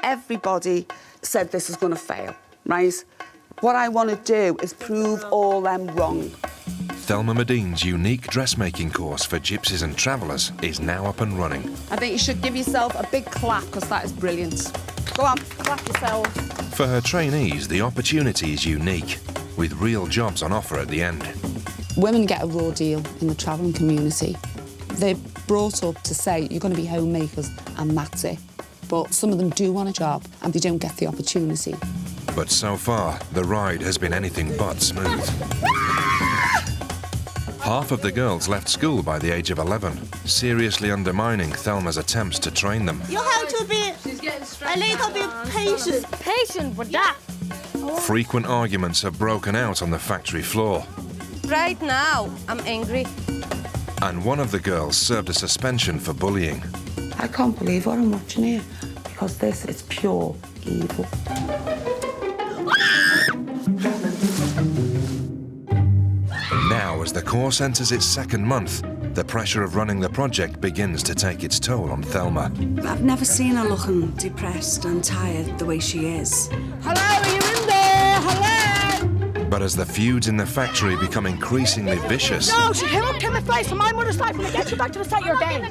Everybody said this is going to fail, right? What I want to do is prove all them wrong. Thelma Madine's unique dressmaking course for gypsies and travellers is now up and running. I think you should give yourself a big clap, because that is brilliant. Go on, clap yourself. For her trainees, the opportunity is unique, with real jobs on offer at the end. Women get a raw deal in the travelling community. They're brought up to say, you're going to be homemakers, and that's it. But some of them do want a job, and they don't get the opportunity. But so far, the ride has been anything but smooth. Half of the girls left school by the age of 11, seriously undermining Thelma's attempts to train them. You have to be a little bit patient. Patient with that? Frequent arguments have broken out on the factory floor. Right now, I'm angry. And one of the girls served a suspension for bullying. I can't believe what I'm watching here, because this is pure evil. Now, as the course enters its second month, the pressure of running the project begins to take its toll on Thelma. I've never seen her looking depressed and tired the way she is. Hello, are you in there? Hello? But as the feuds in the factory become increasingly vicious... No, she came up to my face from my mother's side when I get you back to the site you're game.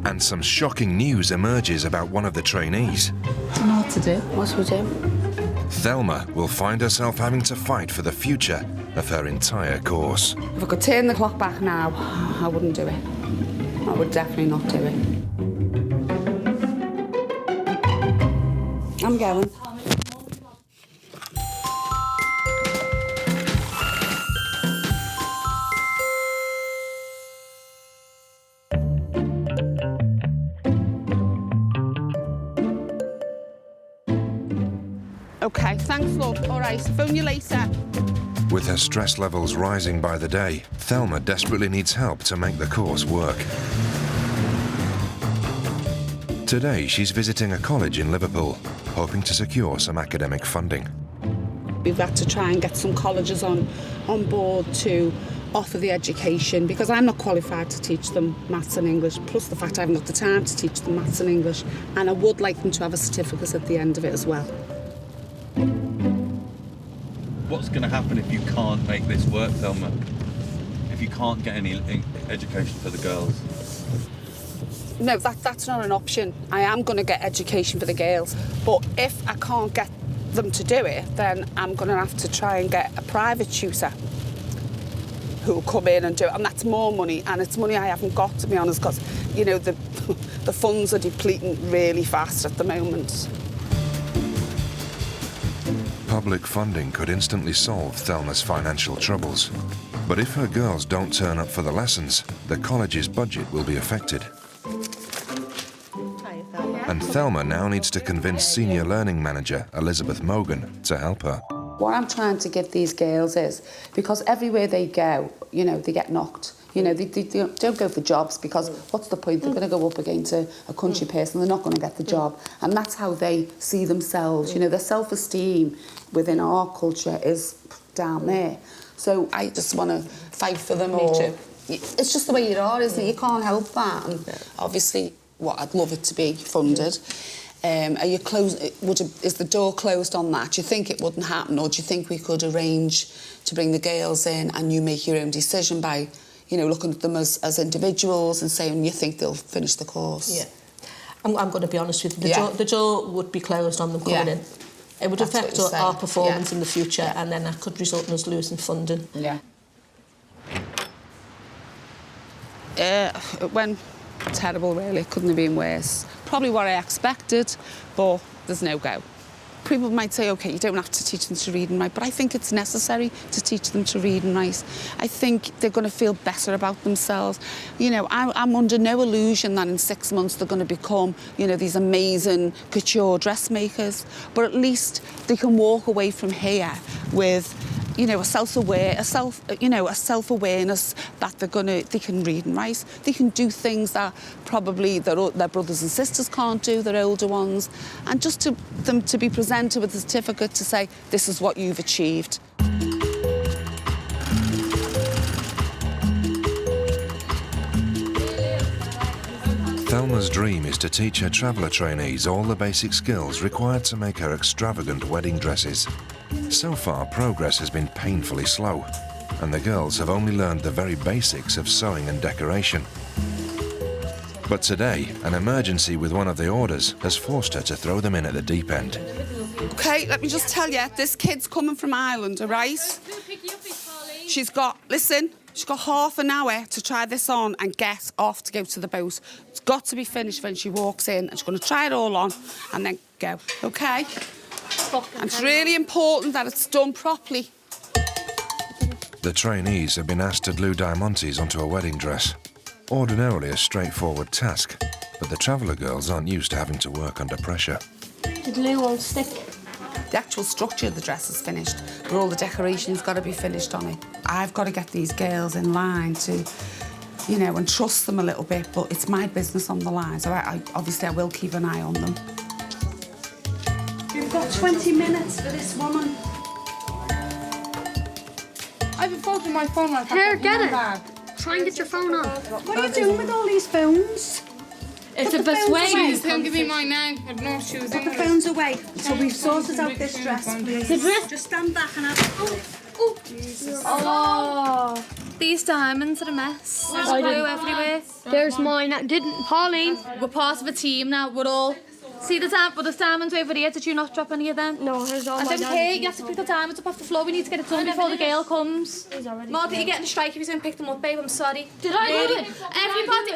And some shocking news emerges about one of the trainees. I don't know what to do. What should we do? Thelma will find herself having to fight for the future of her entire course. If I could turn the clock back now, I wouldn't do it. I would definitely not do it. I'm going. OK, thanks, love. All right, phone you later. With her stress levels rising by the day, Thelma desperately needs help to make the course work. Today, she's visiting a college in Liverpool, hoping to secure some academic funding. We've had to try and get some colleges on board to offer the education, because I'm not qualified to teach them maths and English, plus the fact I haven't got the time to teach them maths and English, and I would like them to have a certificate at the end of it as well. What's going to happen if you can't make this work, Thelma? If you can't get any education for the girls? No, that's not an option. I am going to get education for the girls, but if I can't get them to do it, then I'm going to have to try and get a private tutor who will come in and do it, and that's more money, and it's money I haven't got, to be honest, because, you know, the funds are depleting really fast at the moment. Public funding could instantly solve Thelma's financial troubles. But if her girls don't turn up for the lessons, the college's budget will be affected. And Thelma now needs to convince Senior Learning Manager Elizabeth Mogan to help her. What I'm trying to give these girls is, because everywhere they go, you know, they get knocked. You know, they don't go for jobs, because what's the point? They're going to go up against a country person, they're not going to get the job. And that's how they see themselves. You know, their self-esteem within our culture is down there. So I just want to fight for them all. Me too. It's just the way you are, isn't it? You can't help that. And obviously, I'd love it to be funded. Are you is the door closed on that? Do you think it wouldn't happen, or do you think we could arrange to bring the girls in and you make your own decision by, you know, looking at them as individuals and saying you think they'll finish the course? Yeah. I'm going to be honest with you. The door would be closed on them coming in. It would affect our performance in the future, and then that could result in us losing funding. Yeah. It went terrible, really. It couldn't have been worse. Probably what I expected, but there's no go. People might say, OK, you don't have to teach them to read and write, but I think it's necessary to teach them to read and write. I think they're going to feel better about themselves. You know, I'm under no illusion that in 6 months they're going to become, you know, these amazing couture dressmakers, but at least they can walk away from here with, you know, a self-awareness that they can read and write. They can do things that probably their brothers and sisters can't do, their older ones, and just them to be presented with a certificate to say, this is what you've achieved. Thelma's dream is to teach her traveller trainees all the basic skills required to make her extravagant wedding dresses. So far, progress has been painfully slow, and the girls have only learned the very basics of sewing and decoration. But today, an emergency with one of the orders has forced her to throw them in at the deep end. OK, let me just tell you, this kid's coming from Ireland, all right? She's got half an hour to try this on and get off to go to the boat. It's got to be finished when she walks in, and she's going to try it all on and then go, OK? And it's really important that it's done properly. The trainees have been asked to glue diamantes onto a wedding dress. Ordinarily a straightforward task, but the traveller girls aren't used to having to work under pressure. The glue won't stick. The actual structure of the dress is finished, but all the decoration's got to be finished on it. I've got to get these girls in line to, you know, and trust them a little bit, but it's my business on the line, so obviously I will keep an eye on them. You've got 20 minutes for this woman. I've been phoning my phone like Here, get it. Try and get your phone on. What are you doing with all these phones? It's a best way. Please don't give me mine now. I've no shoes Put the anyway. phones away. So we've sorted out this dress, please. The dress? Just stand back and have Oh, these diamonds are a mess. There's glue everywhere. There's mine. Didn't Pauline? We're part of a team now. We're all. See the diamonds over here. Did you not drop any of them? No, there's all I my don't care. diamonds. You have to pick the diamonds up off the floor. We need to get it done before the girl comes. Mark, you're getting a strike if you don't pick them up, babe. I'm sorry. Did I do it?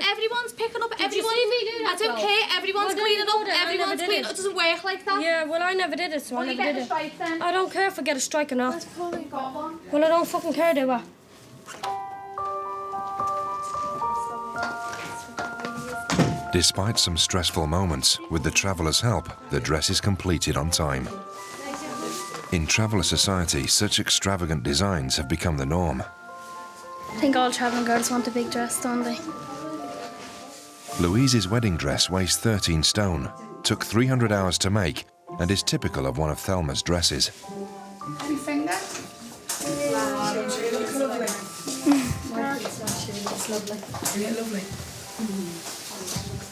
Everyone's picking up. Everyone. I don't care. Everyone's cleaning up. Everyone's cleaning up. It doesn't work like that. Yeah, well, I never did it, so I Well, you never get did a it. strike then. I don't care if I get a strike or not. I've probably got one. Well, I don't fucking care, do I? Despite some stressful moments, with the traveller's help, the dress is completed on time. In traveller society, such extravagant designs have become the norm. I think all travelling girls want a big dress, don't they? Louise's wedding dress weighs 13 stone, took 300 hours to make, and is typical of one of Thelma's dresses. Any finger?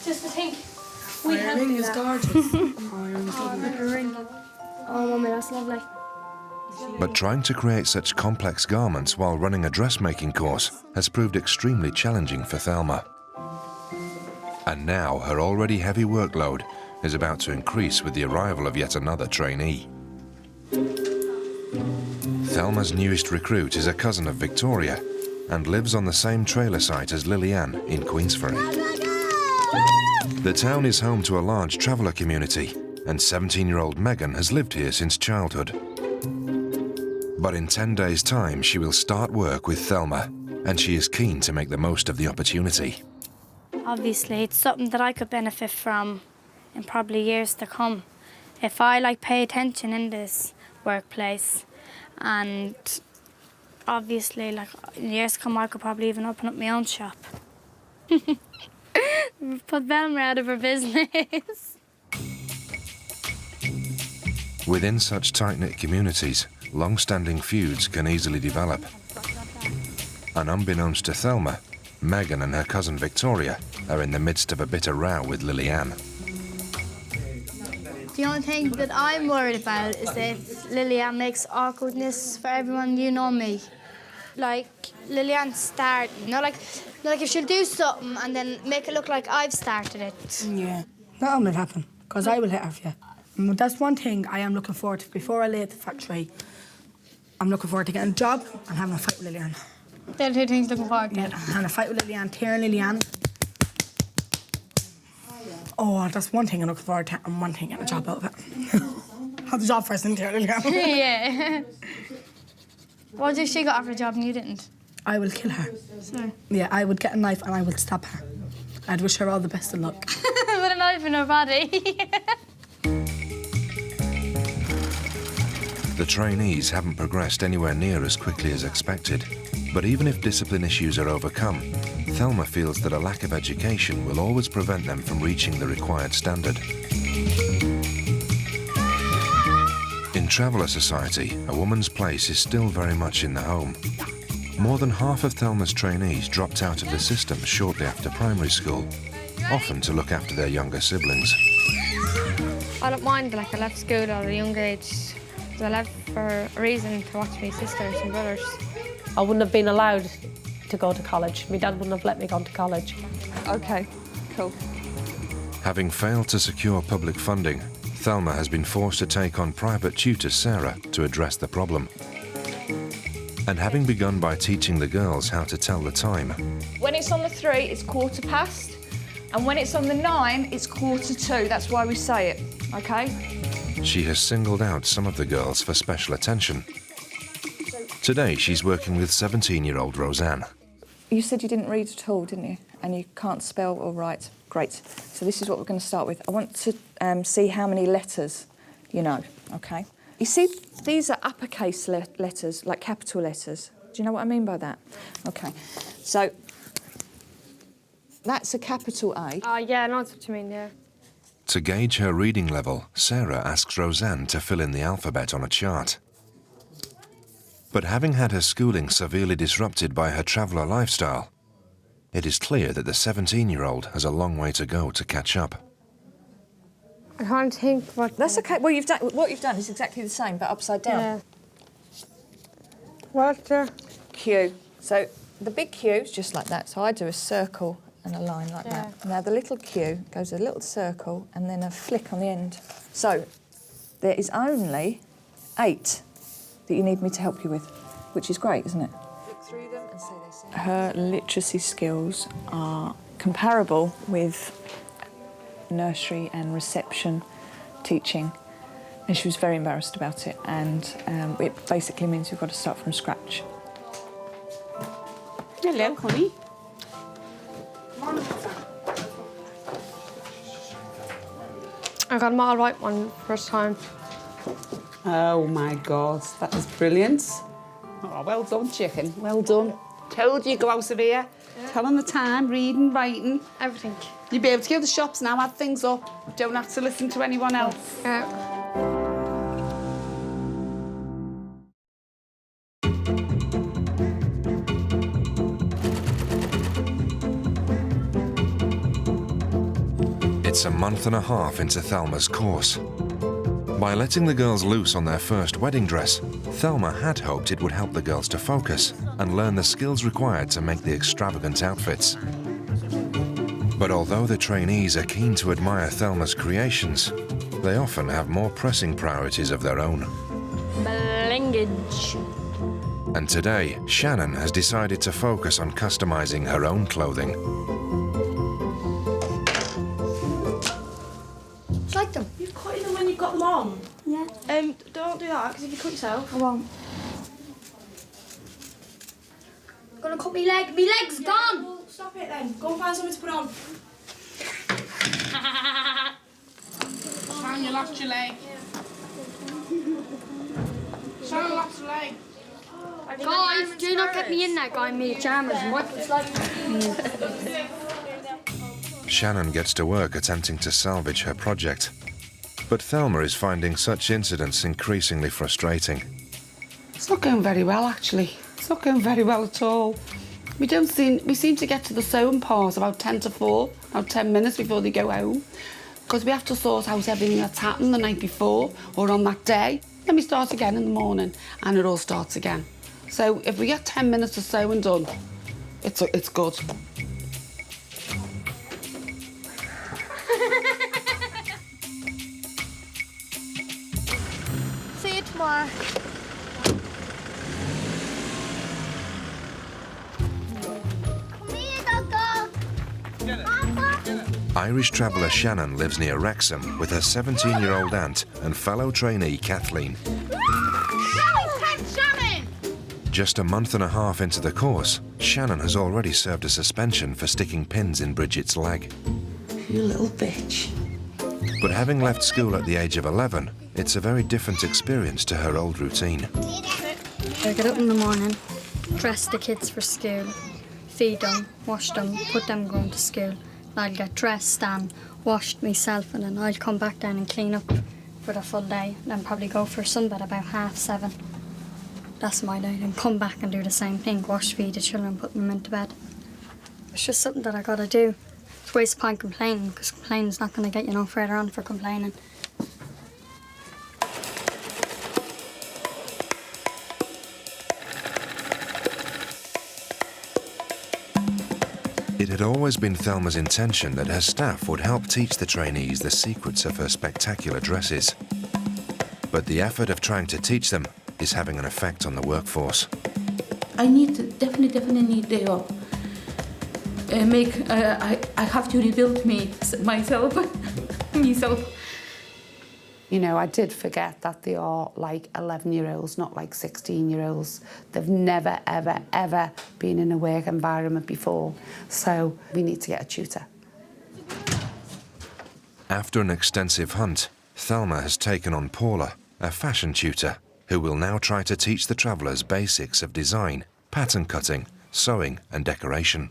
Just to think. We had ring is gorgeous. Oh, mummy, that's lovely. But trying to create such complex garments while running a dressmaking course has proved extremely challenging for Thelma. And now her already heavy workload is about to increase with the arrival of yet another trainee. Thelma's newest recruit is a cousin of Victoria and lives on the same trailer site as Lillian in Queensferry. The town is home to a large traveller community, and 17-year-old Megan has lived here since childhood. But in 10 days' time, she will start work with Thelma, and she is keen to make the most of the opportunity. Obviously, it's something that I could benefit from in probably years to come. If I pay attention in this workplace, and obviously in years to come I could probably even open up my own shop. Put Thelma out of her business. Within such tight-knit communities, long-standing feuds can easily develop. And unbeknownst to Thelma, Megan and her cousin Victoria are in the midst of a bitter row with Lillian. The only thing that I'm worried about is that if Lillian makes awkwardness for everyone, you know me. Lillian started, like if she'll do something and then make it look like I've started it. Yeah, that will happen, because I will hit her for you. And that's one thing I am looking forward to before I leave the factory. I'm looking forward to getting a job and having a fight with Lillian. They're two things looking forward to. Yeah, having a fight with Lillian, tearing Lillian. Oh, that's one thing I'm looking forward to, and one thing getting a job out of it. Have the job first and tear Lillian. Yeah. What if she got offered a job and you didn't? I will kill her. Sorry. Yeah, I would get a knife and I would stab her. I'd wish her all the best of luck. With a knife in her body. The trainees haven't progressed anywhere near as quickly as expected. But even if discipline issues are overcome, Thelma feels that a lack of education will always prevent them from reaching the required standard. In traveller society, a woman's place is still very much in the home. More than half of Thelma's trainees dropped out of the system shortly after primary school, often to look after their younger siblings. I don't mind, like, I left school at a young age. I left for a reason to watch my sisters and brothers. I wouldn't have been allowed to go to college. My dad wouldn't have let me go to college. OK, cool. Having failed to secure public funding, Thelma has been forced to take on private tutor Sarah to address the problem. And having begun by teaching the girls how to tell the time. When it's on the 3, it's 1:15, and when it's on the 9, it's 1:45. That's why we say it, OK? She has singled out some of the girls for special attention. Today, she's working with 17-year-old Roseanne. You said you didn't read at all, didn't you? And you can't spell or write. Great. So this is what we're going to start with. I want to see how many letters you know, OK? You see, these are uppercase letters, like capital letters. Do you know what I mean by that? OK. So that's a capital A. Yeah, I know what you mean, yeah. To gauge her reading level, Sarah asks Roseanne to fill in the alphabet on a chart. But having had her schooling severely disrupted by her traveller lifestyle, it is clear that the 17-year-old has a long way to go to catch up. I can't think what... That's OK. Well, what you've done is exactly the same, but upside down. Yeah. What's the... Q. So the big Q is just like that. So I do a circle and a line like that. Now the little Q goes a little circle and then a flick on the end. So there is only 8 that you need me to help you with, which is great, isn't it? Look through them and say they say. Her literacy skills are comparable with nursery and reception teaching, and she was very embarrassed about it, and it basically means we've got to start from scratch. Hello, honey. I got them all right one first time. Oh my God, that was brilliant. Oh, well done, chicken. Well done. Told you, go out of here. Yeah. Tell them the time, reading, writing. Everything. You'll be able to go to the shops now, add things up. Don't have to listen to anyone else. It's a month and a half into Thelma's course. By letting the girls loose on their first wedding dress, Thelma had hoped it would help the girls to focus and learn the skills required to make the extravagant outfits. But although the trainees are keen to admire Thelma's creations, they often have more pressing priorities of their own. Blingage. And today, Shannon has decided to focus on customizing her own clothing. Like them. You've cut them when you've got them on? Yeah. Don't do that, because if you cut yourself... I won't. I'm gonna cut my leg. My leg's gone! Well, stop it then. Go and find something to put on. Sharon, you lost your leg. Sharon lost your leg. Guys, do not get me in there, guy. Me jammers and what it's like. Shannon gets to work attempting to salvage her project. But Thelma is finding such incidents increasingly frustrating. It's not going very well, actually. It's not going very well at all. We seem to get to the sewing part about 10 to 4, about 10 minutes before they go home, because we have to sort out everything that's happened the night before or on that day. Then we start again in the morning, and it all starts again. So if we get 10 minutes of sewing done, it's good. See you tomorrow. Irish traveller Shannon lives near Wrexham with her 17-year-old aunt and fellow trainee Kathleen. Just a month and a half into the course, Shannon has already served a suspension for sticking pins in Bridget's leg. You little bitch. But having left school at the age of 11, it's a very different experience to her old routine. I get up in the morning, dress the kids for school, feed them, wash them, put them going to school. I'll get dressed and washed myself, and then I'll come back down and clean up for the full day, and then probably go for sunbed about 7:30. That's my day, and come back and do the same thing, wash, feed the children, put them into bed. It's just something that I gotta do. It's a waste of time complaining, because complaining's not going to get you no further on for complaining. It had always been Thelma's intention that her staff would help teach the trainees the secrets of her spectacular dresses. But the effort of trying to teach them is having an effect on the workforce. I need to, definitely need the help. I have to rebuild myself. You know, I did forget that they are like 11-year-olds, not like 16-year-olds. They've never, ever, ever been in a work environment before. So we need to get a tutor. After an extensive hunt, Thelma has taken on Paula, a fashion tutor, who will now try to teach the travellers basics of design, pattern cutting, sewing and decoration.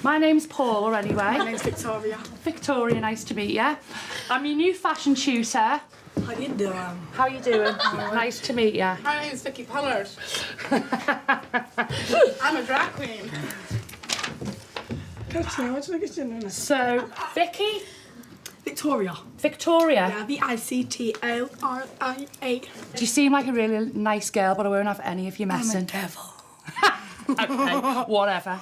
My name's Paula, anyway. My name's Victoria. Victoria, nice to meet you. I'm your new fashion tutor. How you doing? How you doing? Nice to meet you. My name's Vicky Pollard. I'm a drag queen. So, Vicky? Victoria. Victoria? Yeah, Victoria. You seem like a really nice girl, but I won't have any of you messing. I'm a devil. Okay, whatever.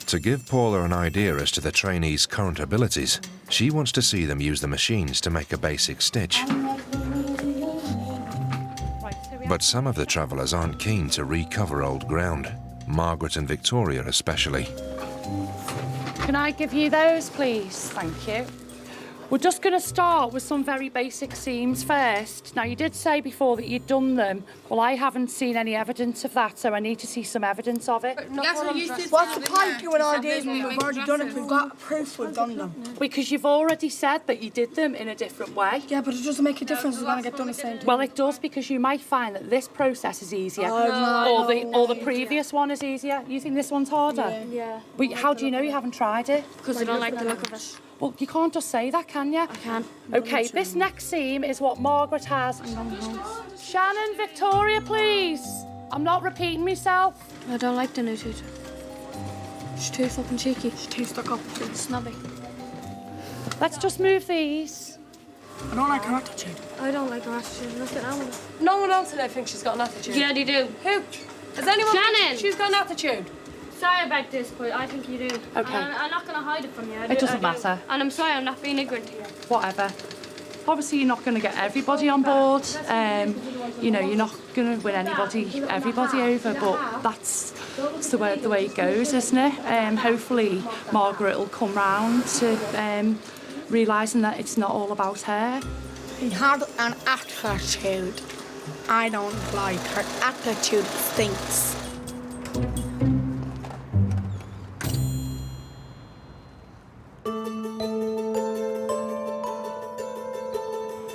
To give Paula an idea as to the trainees' current abilities, she wants to see them use the machines to make a basic stitch. But some of the travellers aren't keen to recover old ground, Margaret and Victoria especially. Can I give you those, please? Thank you. We're just going to start with some very basic seams first. Now, you did say before that you'd done them. Well, I haven't seen any evidence of that, so I need to see some evidence of it. What's the point doing all these when we've already done it? We've got proof we've done them. Because you've already said that you did them in a different way. Yeah, but it doesn't make a difference. We're going to get done the same time. Well, it does, because you might find that this process is easier, or the previous one is easier. You think this one's harder? Yeah. But how do you know you haven't tried it? Because I don't like the look of it. Well, you can't just say that, can you? I can. OK, this next seam is what Margaret has. Shannon, Victoria, please. I'm not repeating myself. I don't like the new tutor. She's too fucking cheeky. She's too stuck up. Too snobby. Let's just move these. I don't like her attitude. I don't like her attitude. Let's get on with it. No one else today thinks she's got an attitude. Yeah, they do. Who? Has anyone Shannon! she's got an attitude? Sorry about this, but I think you do. OK. I'm not going to hide it from you. It doesn't matter. And I'm sorry I'm not being ignorant to you. Whatever. Obviously, you're not going to get everybody on board. You know, you're not going to win everybody over, but that's the way it goes, isn't it? Hopefully, Margaret will come round to realising that it's not all about her. She had an attitude. I don't like her attitude. Stinks.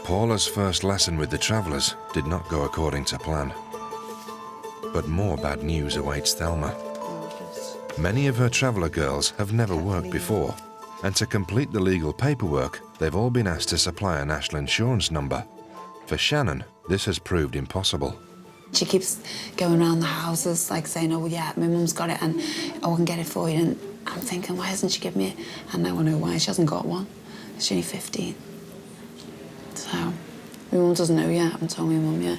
Paula's first lesson with the travellers did not go according to plan. But more bad news awaits Thelma. Many of her traveller girls have never worked before, and to complete the legal paperwork, they've all been asked to supply a national insurance number. For Shannon, this has proved impossible. She keeps going around the houses, like saying, oh, yeah, my mum's got it, and I can get it for you. And I'm thinking, why hasn't she given me it? And now I know why. She hasn't got one. She's only 15. So, my mum doesn't know yet. I haven't told my mum yet.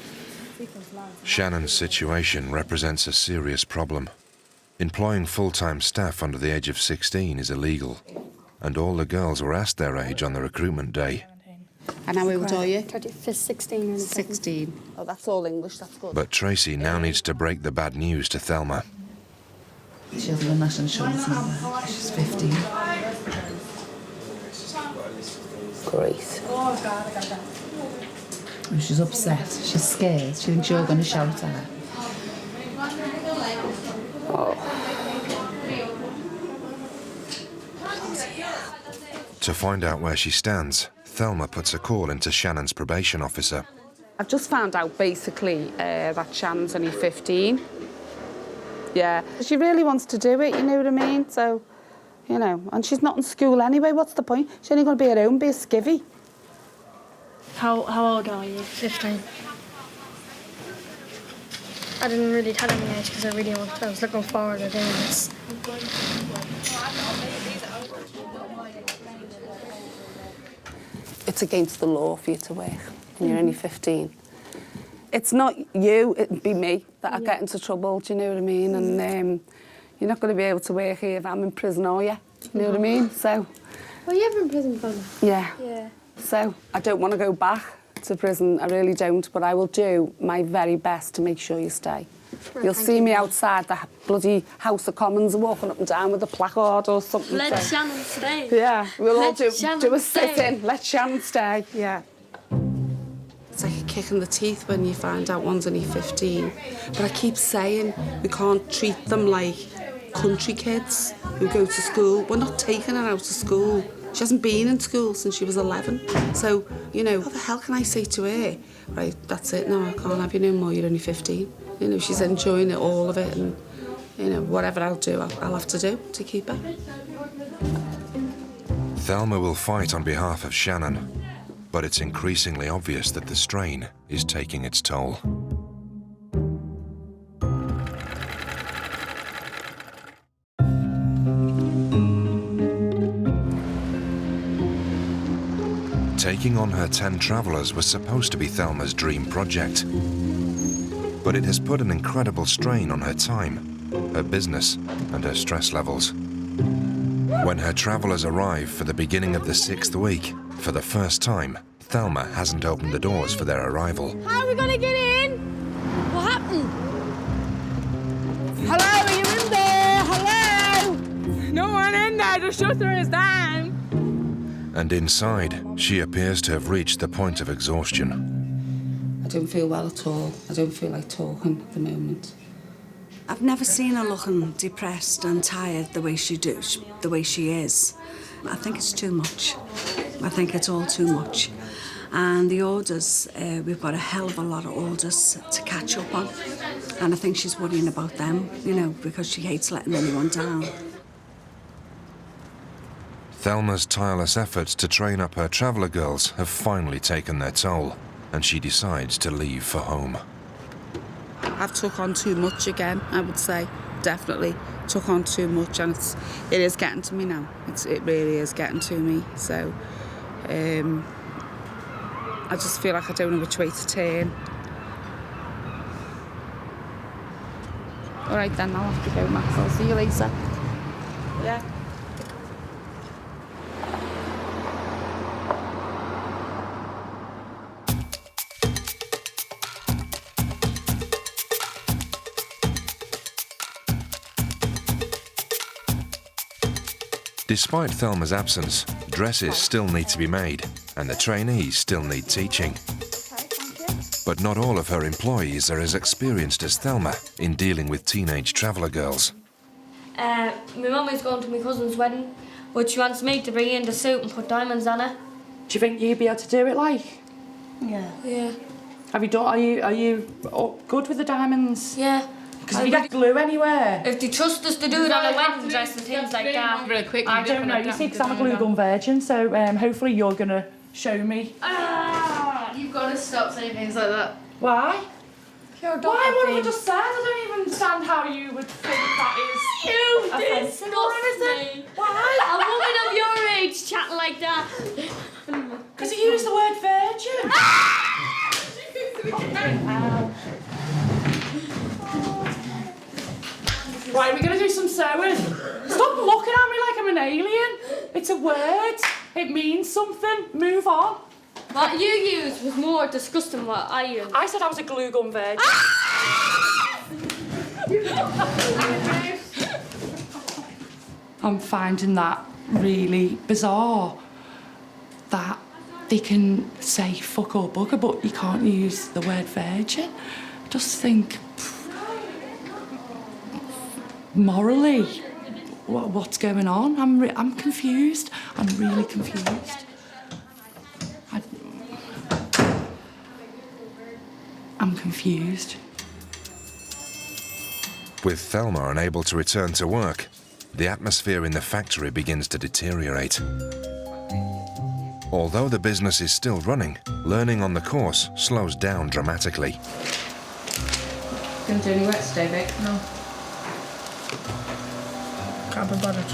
Shannon's situation represents a serious problem. Employing full-time staff under the age of 16 is illegal, and all the girls were asked their age on the recruitment day. And how old are you? 16. 16. Oh, that's all English, that's good. But Tracy now needs to break the bad news to Thelma. She hasn't got national insurance number. She's 15. Great. And she's upset. She's scared. She thinks you're going to shout at her. To find out where she stands, Thelma puts a call into Shannon's probation officer. I've just found out, basically, that Shannon's only 15. Yeah. She really wants to do it, you know what I mean? So, you know, and she's not in school anyway. What's the point? She's only going to be at home, be a skivvy. How old are you? 15. I didn't really tell him the age because I was looking forward to doing this. it's against the law for you to work when you're only 15. It's not you, it'd be me that I get into trouble, do you know what I mean? And you're not going to be able to work here if I'm in prison, are you? You know what I mean? So... Well, you're in prison, Thelma. Yeah. Yeah. So I don't want to go back to prison, I really don't, but I will do my very best to make sure you stay. You'll see me outside the bloody House of Commons walking up and down with a placard or something. Let Shannon stay. Yeah, we'll all do a stay. sit-in. Let Shannon stay, yeah. It's like a kick in the teeth when you find out one's only 15. But I keep saying we can't treat them like country kids who go to school. We're not taking her out of school. She hasn't been in school since she was 11. So, you know, what the hell can I say to her? Right, that's it, no, I can't have you no more, you're only 15. You know, she's enjoying it, all of it, and, you know, whatever I'll do, I'll have to do to keep her. Thelma will fight on behalf of Shannon, but it's increasingly obvious that the strain is taking its toll. Taking on her 10 travellers was supposed to be Thelma's dream project. But it has put an incredible strain on her time, her business, and her stress levels. When her travellers arrive for the beginning of the 6th week, for the first time, Thelma hasn't opened the doors for their arrival. How are we going to get in? What happened? Hello, are you in there? Hello? No one in there, the shutter is down. And inside, she appears to have reached the point of exhaustion. I don't feel well at all. I don't feel like talking at the moment. I've never seen her looking depressed and tired the way she is. I think it's too much. I think it's all too much. And the orders, we've got a hell of a lot of orders to catch up on. And I think she's worrying about them, you know, because she hates letting anyone down. Thelma's tireless efforts to train up her traveller girls have finally taken their toll, and she decides to leave for home. I've took on too much again, I would say. Definitely took on too much, and it is getting to me now. It really is getting to me. So I just feel like I don't know which way to turn. All right then, I'll have to go, Max. I'll see you later. Yeah. Despite Thelma's absence, dresses still need to be made, and the trainees still need teaching. But not all of her employees are as experienced as Thelma in dealing with teenage traveller girls. My mum is going to my cousin's wedding, but she wants me to bring in the suit and put diamonds on it. Do you think you'd be able to do it, like? Yeah. Yeah. Have you done? Are you good with the diamonds? Yeah. Because if you get glue anywhere. If they trust us to do it on a wedding dress and things like that. Really quick. I don't know. You see, because I'm a glue gun virgin, so hopefully you're gonna show me. You've got to stop saying things like that. Why? You're Why? What have I just said? I don't even understand how you would think that is. You offensive. disgust me. Why? A woman of your age chatting like that. Because you used the word virgin. Right, we're going to do some sewing. Stop looking at me like I'm an alien. It's a word. It means something. Move on. What you used was more disgusting than what I used. I said I was a glue gun virgin. I'm finding that really bizarre that they can say fuck or bugger, but you can't use the word virgin. I just think, morally, what's going on? I'm confused. I'm really confused. I'm confused. With Thelma unable to return to work, the atmosphere in the factory begins to deteriorate. Although the business is still running, learning on the course slows down dramatically. Gonna do any work today, Vic? No. Can't be bothered.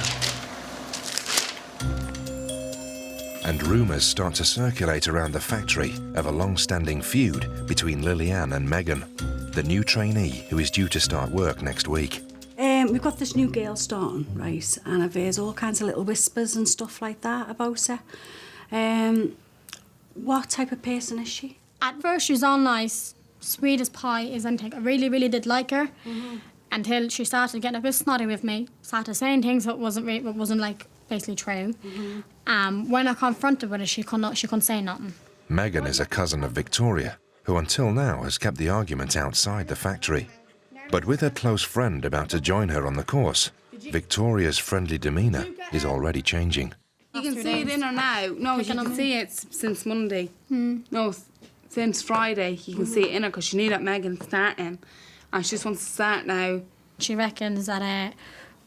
And rumours start to circulate around the factory of a long-standing feud between Lillian and Megan, the new trainee who is due to start work next week. We've got this new girl starting, right, and I've heard all kinds of little whispers and stuff like that about her. What type of person is she? At first she was all nice, sweet as pie, isn't it? I really, really did like her, until she started getting a bit snotty with me, started saying things that wasn't like basically true. When I confronted with her, she couldn't say nothing. Megan is a cousin of Victoria, who until now has kept the argument outside the factory. But with her close friend about to join her on the course, Victoria's friendly demeanour is already changing. You can see it in her now. No, you can see it since Monday. No, since Friday you can see it in her because she knew that Megan's starting and she just wants to start now. She reckons that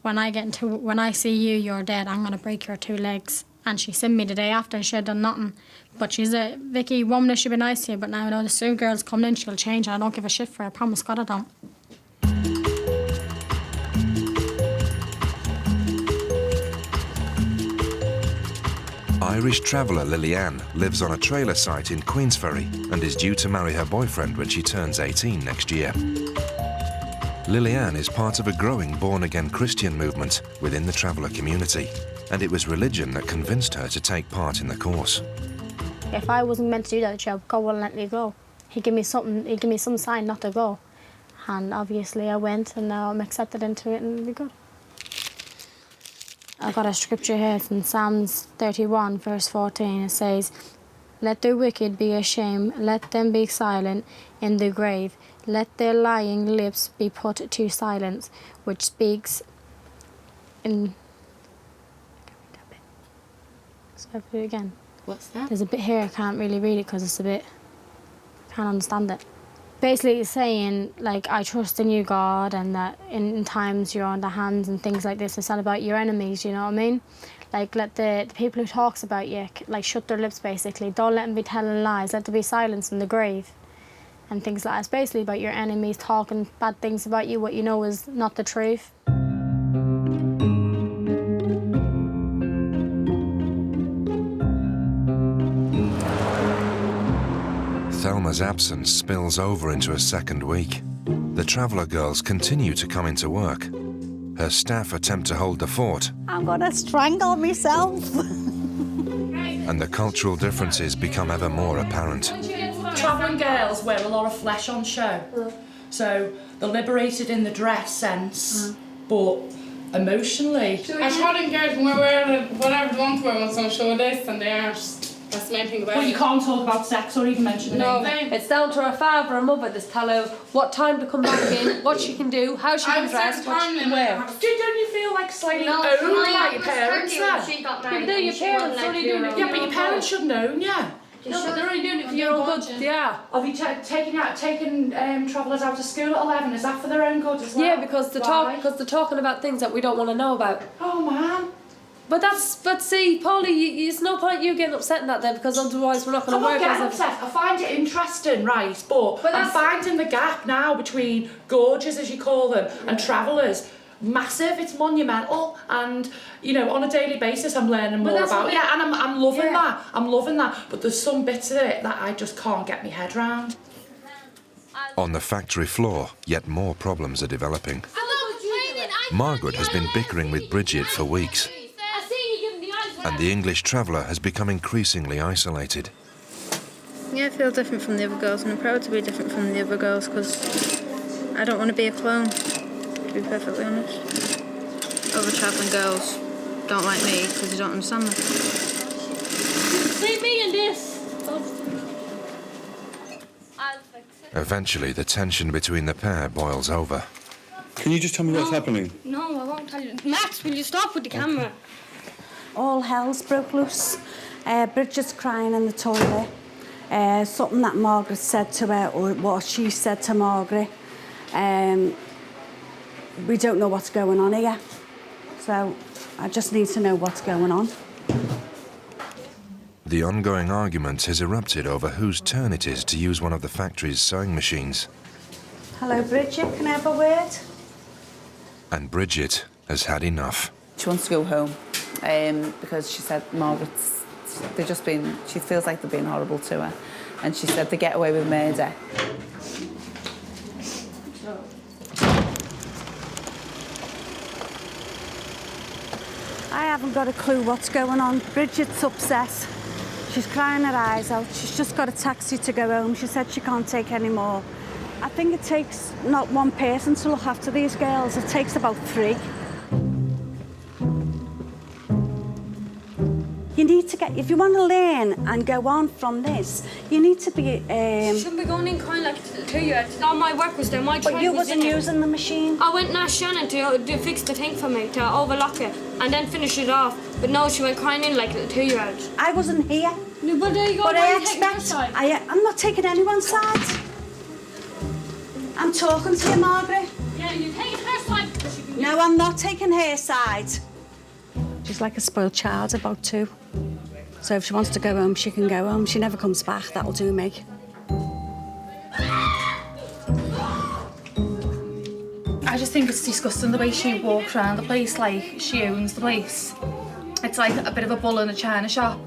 when I see you, you're dead, I'm going to break your 2 legs. And she sent me the day after and she had done nothing. But she's a Vicky woman that should be nice to you, but now I know the 2 girls coming in, she'll change and I don't give a shit for her. I promise God I don't. Irish traveller Lillian lives on a trailer site in Queensferry and is due to marry her boyfriend when she turns 18 next year. Lillian is part of a growing born-again Christian movement within the traveller community, and it was religion that convinced her to take part in the course. If I wasn't meant to do that job, God wouldn't let me go. He'd give me some sign not to go. And obviously I went and now I'm accepted into it and it'll be good. I got a scripture here from Psalms 31, verse 14. It says, "Let the wicked be ashamed, let them be silent in the grave. Let their lying lips be put to silence," which speaks in... So I'll put it again. What's that? There's a bit here, I can't really read it because it's a bit... I can't understand it. Basically it's saying, like, I trust in you, God, and that in times you're on the hands and things like this. It's not about your enemies, you know what I mean? Like, let the people who talks about you, like, shut their lips, basically. Don't let them be telling lies. Let there be silence in the grave. And things like that. It's basically about your enemies talking bad things about you, what you know is not the truth. Thelma's absence spills over into a second week. The traveller girls continue to come into work. Her staff attempt to hold the fort. I'm gonna strangle myself. And the cultural differences become ever more apparent. Travelling girls wear a lot of flesh on show. So they're liberated in the dress sense, but emotionally. Travelling girls can wear whatever they want to wear once on show this and they are. That's the main thing about it. Well, you can't talk about sex or even mention No, anything. it's down to her father and mother to tell her what time to come back in, what she can do, how she can dress, what she can wear. Don't you feel like slightly owned by your parents then? Yeah, your parents only doing it. Yeah, but your parents should know, yeah. No, but they're only doing it for your own good. Yeah. Have you taken travellers out of school at 11? Is that for their own good as well? Yeah, because they're talking about things that we don't want to know about. Oh man. But see, Polly, it's no point you getting upset in that then, because otherwise we're not going to work. I'm not getting upset. I find it interesting, right? But I'm finding the gap now between gorges, as you call them, and travellers. Massive, it's monumental, and you know, on a daily basis I'm learning more about and I'm loving that. I'm loving that. But there's some bits of it that I just can't get my head round. On the factory floor, yet more problems are developing. Margaret has been bickering with Bridget for weeks, and the English traveller has become increasingly isolated. Yeah, I feel different from the other girls, and I'm proud to be different from the other girls because I don't want to be a clone, to be perfectly honest. Other travelling girls don't like me because they don't understand me. See me in this. Eventually, the tension between the pair boils over. Can you just tell me what's happening? No, I won't tell you. Max, will you stop with the camera? All hell's broke loose. Bridget's crying in the toilet. Something that Margaret said to her, or what she said to Margaret. We don't know what's going on here. So I just need to know what's going on. The ongoing argument has erupted over whose turn it is to use one of the factory's sewing machines. Hello, Bridget, can I have a word? And Bridget has had enough. She wants to go home because she said Margaret's she feels like they're being horrible to her. And she said they get away with murder. I haven't got a clue what's going on. Bridget's upset. She's crying her eyes out. She's just got a taxi to go home. She said she can't take any more. I think it takes not one person to look after these girls. It takes about 3. You need to get, if you want to learn and go on from this, you need to be... Shouldn't be going in crying like 2-year-olds. All my work was there, my But you wasn't using the machine? I went and asked Shannon to fix the thing for me, to overlock it, and then finish it off. But no, she went crying in like a 2-year-old. I wasn't here. No, but there you go. But I expect... I'm not taking anyone's side. I'm talking to you, Margaret. Yeah, you're taking her side. No, I'm not taking her side. She's like a spoiled child, about 2. So if she wants to go home, she can go home. She never comes back, that'll do me. I just think it's disgusting the way she walks around the place like she owns the place. It's like a bit of a bull in a china shop.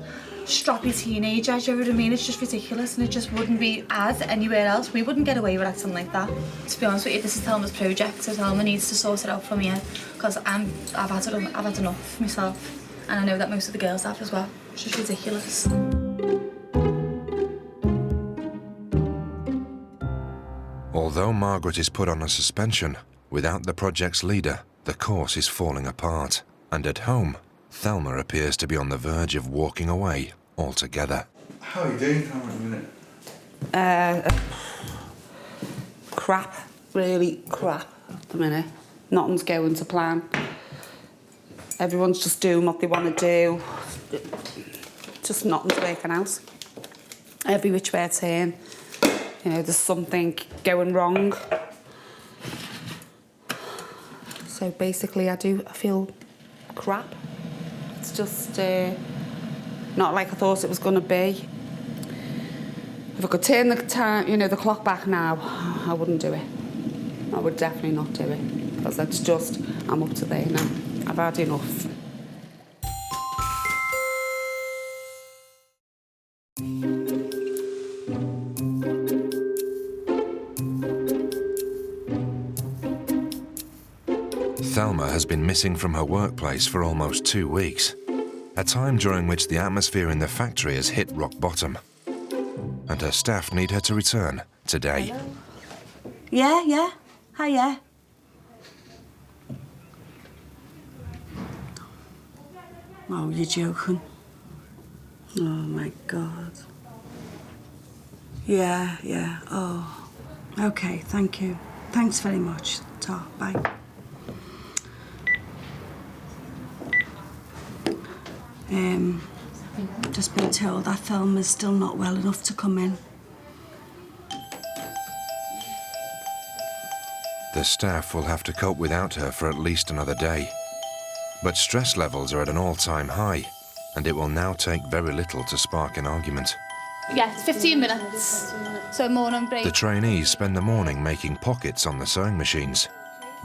Stroppy teenager, do you know what I mean? It's just ridiculous and it just wouldn't be as anywhere else. We wouldn't get away with acting like that. To be honest with you, this is Thelma's project, so Thelma needs to sort it out from here because I've had enough myself. And I know that most of the girls have as well. It's just ridiculous. Although Margaret is put on a suspension, without the project's leader, the course is falling apart. And at home, Thelma appears to be on the verge of walking away altogether. How are you doing, Thelma, at the minute? Crap. Really crap at the minute. Nothing's going to plan. Everyone's just doing what they want to do. Just nothing's working out. Every which way I turn, you know, there's something going wrong. So basically I feel crap. It's just not like I thought it was going to be. If I could turn the time, you know, the clock back now, I wouldn't do it. I would definitely not do it because it's just, I'm up to there now. I've had enough. Thelma has been missing from her workplace for almost 2 weeks, a time during which the atmosphere in the factory has hit rock bottom, and her staff need her to return today. Hello? Yeah. Hiya. Oh, you're joking. Oh, my God. Yeah. Oh, OK, thank you. Thanks very much. Ta, bye. Just been told that Thelma's still not well enough to come in. The staff will have to cope without her for at least another day. But stress levels are at an all-time high, and it will now take very little to spark an argument. Yeah, it's 15 minutes. So morning break. The trainees spend the morning making pockets on the sewing machines,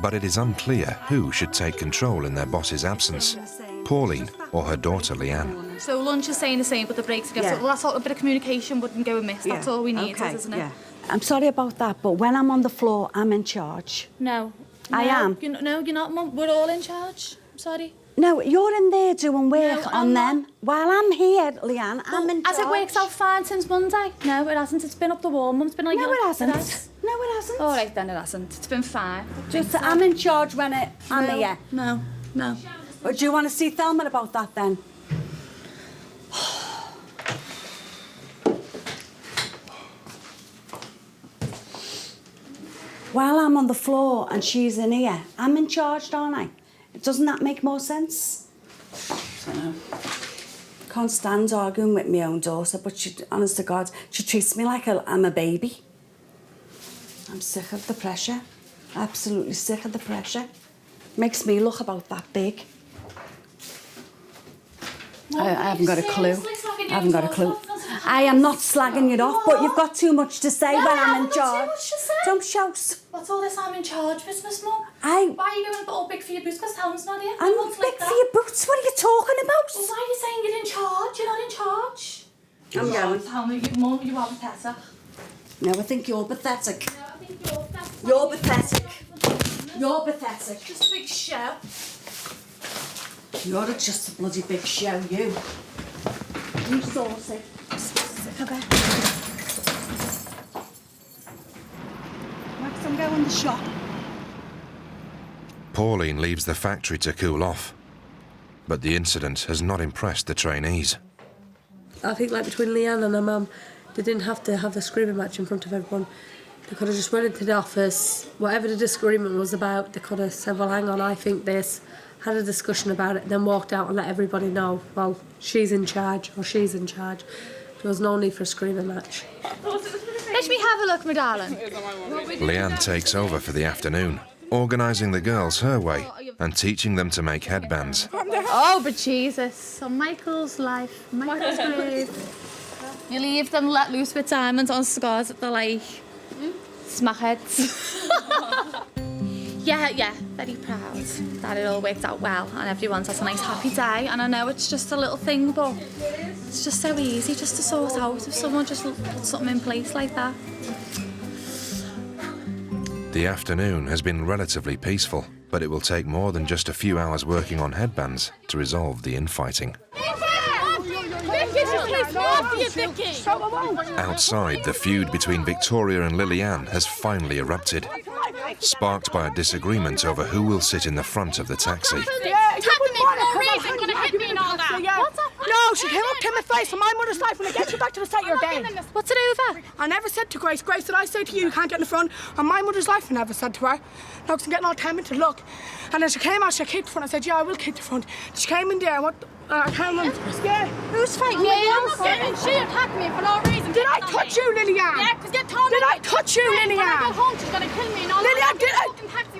but it is unclear who should take control in their boss's absence, Pauline or her daughter Leanne. So lunch is saying the same, but the breaks together. Yeah. So that's all, a bit of communication wouldn't go amiss. That's all we need, isn't it? Yeah. I'm sorry about that, but when I'm on the floor, I'm in charge. No. I am. No, you're not, Mum. We're all in charge. I'm sorry. No, you're in there doing work on them. While I'm here, Leanne, I'm in charge. Has it worked out fine since Monday? No, it hasn't. It's been up the wall, Mum. It's been like... No, it hasn't. No, it hasn't. All right, then it hasn't. It's been fine. Just I'm in charge when I'm here. No. But do you want to see Thelma about that, then? While I'm on the floor and she's in here, I'm in charge, don't I? Doesn't that make more sense? I don't know. Can't stand arguing with my own daughter, but she, honest to God, she treats me like I'm a baby. I'm sick of the pressure. Absolutely sick of the pressure. Makes me look about that big. I haven't got a clue. I haven't got a clue. I am not slagging you off, but you've got too much to say when I'm in charge. Don't shout. What's all this I'm in charge business, Mum? Why are you going all big for your boots because Thelma's not here? I'm big for your boots. What are you talking about? Well, why are you saying you're in charge? You're not in charge. I'm going. Thelma, Mum, you are pathetic. No, I think you're pathetic. You're pathetic. You're pathetic. Just a big show. You're just a bloody big show, you. You saucy. Okay. Max, I'm going to the shop. Pauline leaves the factory to cool off, but the incident has not impressed the trainees. I think like between Leanne and her mum, they didn't have to have the screaming match in front of everyone. They could have just run into the office, whatever the disagreement was about, they could have said, well, hang on, I think this, had a discussion about it, then walked out and let everybody know, well, she's in charge or she's in charge. There was no need for a screaming match. Let me have a look, my darling. Leanne takes over for the afternoon, organising the girls her way and teaching them to make headbands. Oh, but Jesus. So Michael's life, Michael's grave. You leave them let loose with diamonds on scars that they're like smackheads. Yeah, very proud that it all worked out well and everyone's had a nice happy day. And I know it's just a little thing, but it's just so easy just to sort out if someone just puts something in place like that. The afternoon has been relatively peaceful, but it will take more than just a few hours working on headbands to resolve the infighting. Outside, the feud between Victoria and Lillian has finally erupted, sparked by a disagreement over who will sit in the front of the taxi. No, she came up to my face on my mother's life when I get you back to the state you're dead. What's it over? I never said to Grace, did I say to you can't get in the front? On my mother's life, I never said to her. No, because I'm getting all tempted, look. And then she came out, she kicked the front. I said, yeah, I will kick the front. She came in there, I can't remember. Yeah. Who's fighting? Yeah, I'm not getting. She attacked me for no reason. Did I touch you, Lillian? Yeah, because get told. Did I touch you, Lillian? When I go home, she's going to kill me. Lillian, did I?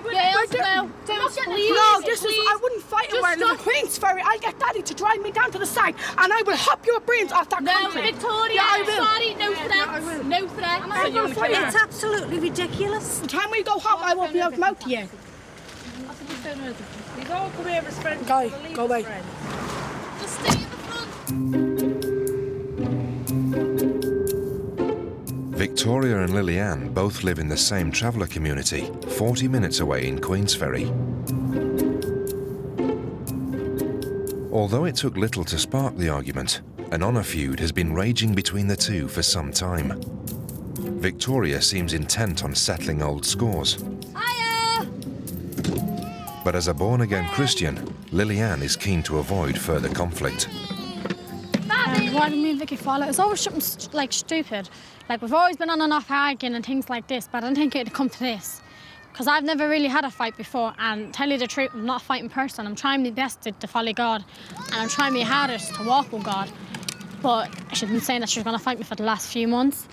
No, this is, I wouldn't fight her where in Queensferry. I'll get Daddy to drive me down to the site and I will hop your brains off that concrete. Victoria, yeah, I will. Sorry, no threats. No threats. It's absolutely ridiculous. The time we go home, I won't be able to mouth to you. You don't come here as friends. Go away. Just stay in the front. Victoria and Lillian both live in the same traveller community, 40 minutes away in Queensferry. Although it took little to spark the argument, an honour feud has been raging between the two for some time. Victoria seems intent on settling old scores. Hiya! But as a born-again Christian, Lillian is keen to avoid further conflict. Why did me and Vicky fall out? It's always something like stupid. Like we've always been on and off arguing and things like this, but I didn't think it'd come to this. Because I've never really had a fight before, and tell you the truth, I'm not a fighting person. I'm trying my best to follow God, and I'm trying my hardest to walk with God. But she's been saying that she's going to fight me for the last few months.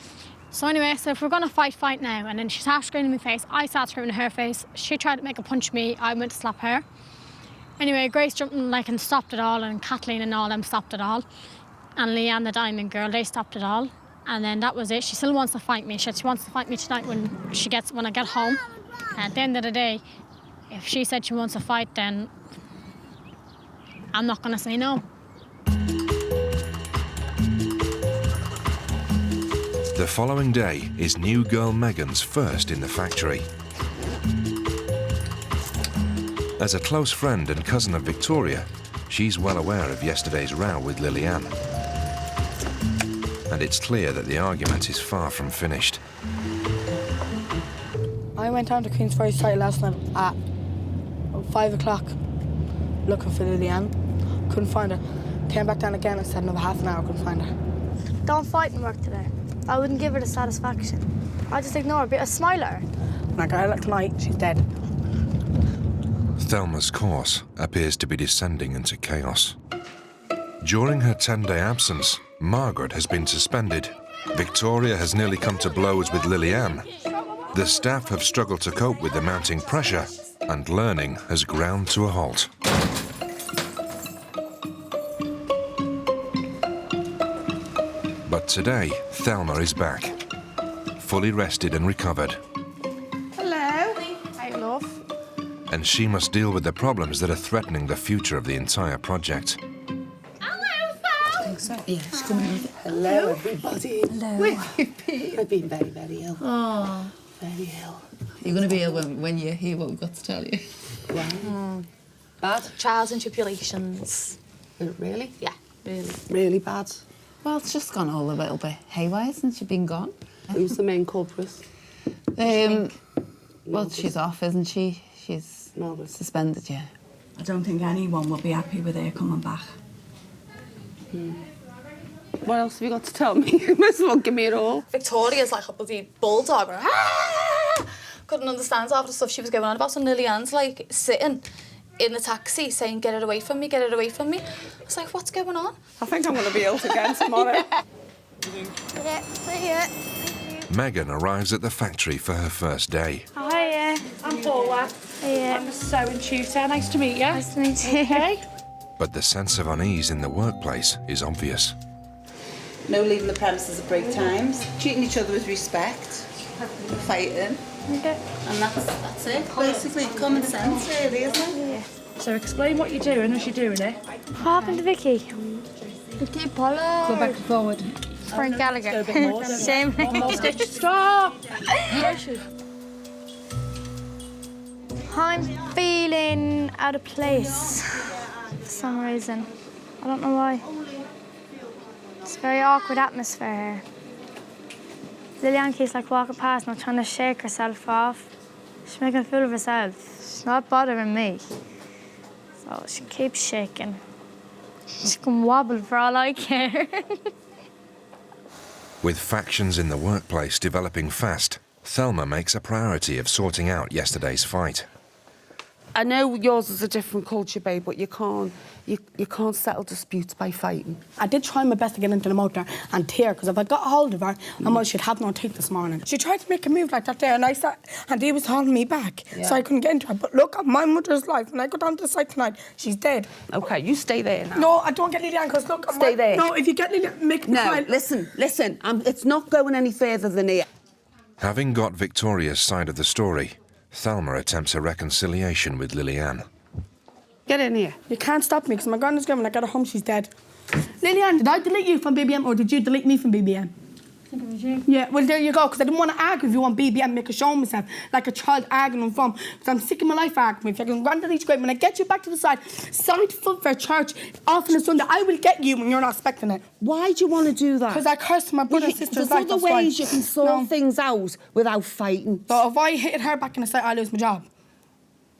So anyway, so if we're going to fight now, and then she started screaming in my face, I started screaming in her face, she tried to make a punch me, I went to slap her. Anyway, Grace jumped in and stopped it all, and Kathleen and all them stopped it all. And Leanne, the diamond girl, they stopped it all. And then that was it. She still wants to fight me. She wants to fight me tonight when I get home. And at the end of the day, if she said she wants to fight, then I'm not going to say no. The following day is new girl Megan's first in the factory. As a close friend and cousin of Victoria, she's well aware of yesterday's row with Lillian. And it's clear that the argument is far from finished. I went down to Queensferry site last night at 5 o'clock looking for Lillian. Couldn't find her. Came back down again and said another half an hour, couldn't find her. Don't fight in work today. I wouldn't give her the satisfaction. I just ignore her, but I smile at her. When I got out tonight, she's dead. Thelma's course appears to be descending into chaos. During her 10-day absence, Margaret has been suspended. Victoria has nearly come to blows with Lillian. The staff have struggled to cope with the mounting pressure, and learning has ground to a halt. But But today, Thelma is back, fully rested and recovered. Hello. Hey, love. And she must deal with the problems that are threatening the future of the entire project. So, yeah, she's coming in. Hello, everybody. Hello. Where have you been? I've been very, very ill. Oh. Very ill. You're going to be ill when you hear what we've got to tell you. Wow. Bad? Trials and tribulations. Really? Yeah, really. Really bad? Well, it's just gone all a little bit haywire since you've been gone. Who's the main culprit? Well, she's off, isn't she? She's suspended, yeah. I don't think anyone will be happy with her coming back. What else have you got to tell me? You might as well give me it all. Victoria's like a bloody bulldog. Couldn't understand half the stuff she was going on about. So Lillian's like sitting in the taxi saying, "Get it away from me, get it away from me." I was like, what's going on? I think I'm going to be ill again tomorrow. Yeah, see ya. Megan arrives at the factory for her first day. Hiya, I'm Paula. Hiya. I'm a sewing tutor. Nice to meet you. Nice to meet you. Okay. But the sense of unease in the workplace is obvious. No leaving the premises at break times, treating each other with respect, fighting. Okay. And that's it. Basically, common sense, really, isn't it? Yeah. So explain what you're doing as you're doing it. What happened to Vicky? Vicky Pollard. Go back and forward. Frank Gallagher. Go a bit more. Same. One more stitch. Stop! I'm feeling out of place for some reason. I don't know why. It's a very awkward atmosphere here. Lillian keeps like walking past and trying to shake herself off. She's making a fool of herself. She's not bothering me. So she keeps shaking. She can wobble for all I care. With factions in the workplace developing fast, Thelma makes a priority of sorting out yesterday's fight. I know yours is a different culture, babe, but you can't settle disputes by fighting. I did try my best to get into the motor and tear, because if I got a hold of her, I might she'd have no teeth this morning. She tried to make a move like that there, and he was holding me back, so I couldn't get into her. But look at my mother's life. When I go down to the site tonight, she's dead. Okay, you stay there now. No, I don't get Lillian, because look at Stay there. No, if you get Lillian, make me cry. Listen, it's not going any further than here. Having got Victoria's side of the story, Thelma attempts a reconciliation with Lillian. Get in here. You can't stop me, because my granddad's going when I get her home, she's dead. Lillian, did I delete you from BBM, or did you delete me from BBM? I think it was you. Yeah, well, there you go, because I didn't want to argue with you on BBM, make a show of myself, like a child arguing on phone, because I'm sick of my life arguing with you. Granddaddy's great. When I get you back to the side, side for church, off on a Sunday, I will get you when you're not expecting it. Why do you want to do that? Because I cursed my brother and sister's life. There's other ways you can sort things out without fighting. So if I hit her back in the site, I lose my job.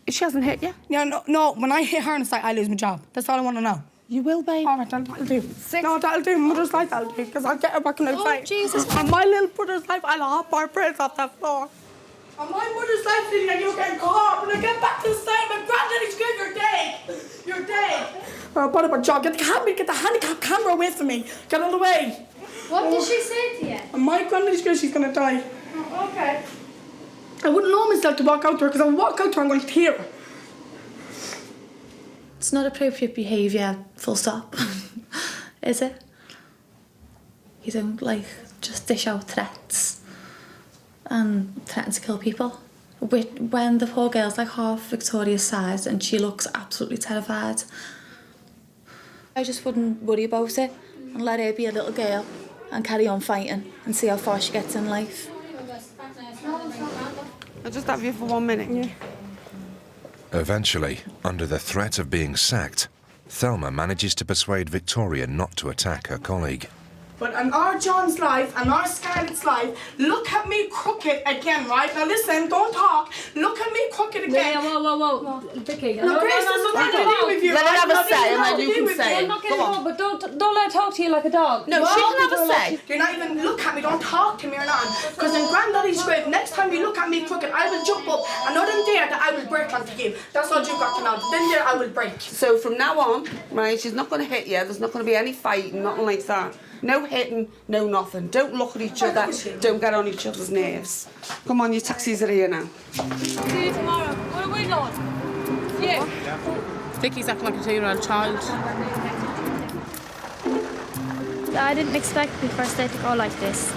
She hasn't hit you? Yeah, no, when I hit her in the site, I lose my job. That's all I want to know. You will, babe. All right, that'll do. No, that'll do. Mother's life, that'll do, because I'll get her back in the site. Jesus. And my little brother's life, I'll hop our prayers off that floor. And my mother's life, Lillian, you're getting caught. When I get back to the site, my granddaddy's good, you're dead. You're dead. What about John? Get the handicap camera away from me. Get out of the way. What did she say to you? And my granddaddy's good, she's going to die. Oh, okay. I wouldn't know myself to walk out to her, because if I walk out to her, I'm going to tear her. It's not appropriate behaviour, full stop. Is it? You don't, like, just dish out threats and threaten to kill people. When the poor girl's, like, half Victoria's size and she looks absolutely terrified. I just wouldn't worry about it and let her be a little girl and carry on fighting and see how far she gets in life. I'll just have you for 1 minute. Yeah. Eventually, under the threat of being sacked, Thelma manages to persuade Victoria not to attack her colleague. But in our John's life and our Scarlett's life, look at me crooked again, right? Now listen, don't talk. Look at me crooked again. Whoa. Vicky, No, Grace, there's nothing to do with you. Let her have a Nothing say, to and then do you can with say you. it. I'm not getting Go on. involved, but don't let her talk to you like a dog. No, she can have a say. You're not even look at me, don't talk to me or not. Because in Granddaddy's grave, next time you look at me crooked, I will jump up and not in there that I will break onto you. That's all you've got to know. Then there I will break. So from now on, right, she's not going to hit you. There's not going to be any fighting, nothing like that. No hitting, no nothing. Don't look at each other. Don't get on each other's nerves. Come on, your taxis are here now. See you tomorrow. Where are we going? Yeah. Vicky's acting like a 2-year-old child. I didn't expect the first day to go like this.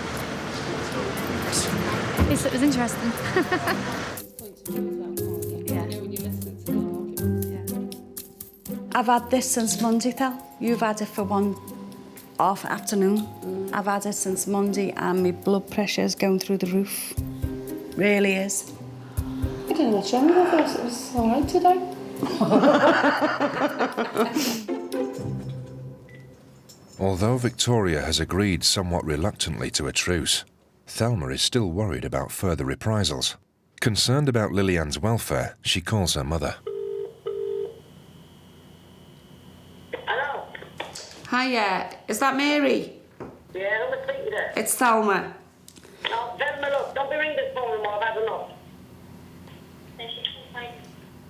At least it was interesting. I've had this since Monday, Thel. You've had it for one half afternoon. I've had it since Monday and my blood pressure's going through the roof. Really is. I don't know what's wrong with it. It was all right today. Although Victoria has agreed somewhat reluctantly to a truce, Thelma is still worried about further reprisals. Concerned about Lillian's welfare, she calls her mother. Hiya, is that Mary? Yeah, who am I speaking to? It's Thelma. No, Thelma, look, don't be ringing this phone anymore. I've had enough.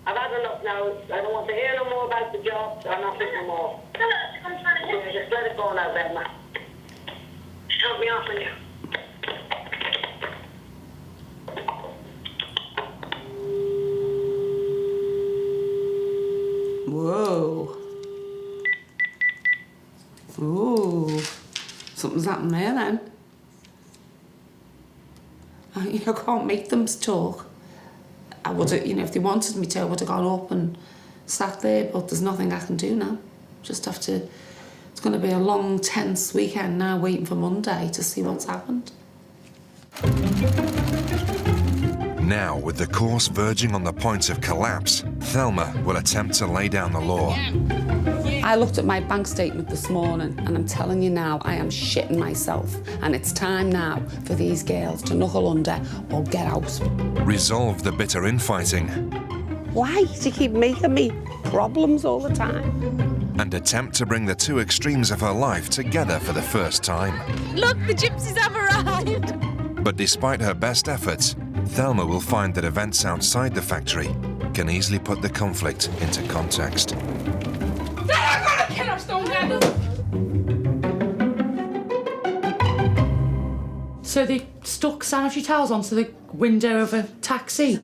I've had enough now. I don't want to hear no more about the job or nothing no more. Yeah, just let it go now, Thelma. Help me off on you. Whoa. Ooh, something's happened there then. I can't make them talk. I would have, if they wanted me to, I would have gone up and sat there, but there's nothing I can do now. Just have to, it's going to be a long, tense weekend now, waiting for Monday to see what's happened. Now, with the course verging on the point of collapse, Thelma will attempt to lay down the law. I looked at my bank statement this morning and I'm telling you now, I am shitting myself. And it's time now for these girls to knuckle under or get out. Resolve the bitter infighting. Why do you keep making me problems all the time? And attempt to bring the two extremes of her life together for the first time. Look, the gypsies have arrived. But despite her best efforts, Thelma will find that events outside the factory can easily put the conflict into context. I'm gonna kill her, Stonehander! So they stuck sanitary towels onto the window of a taxi.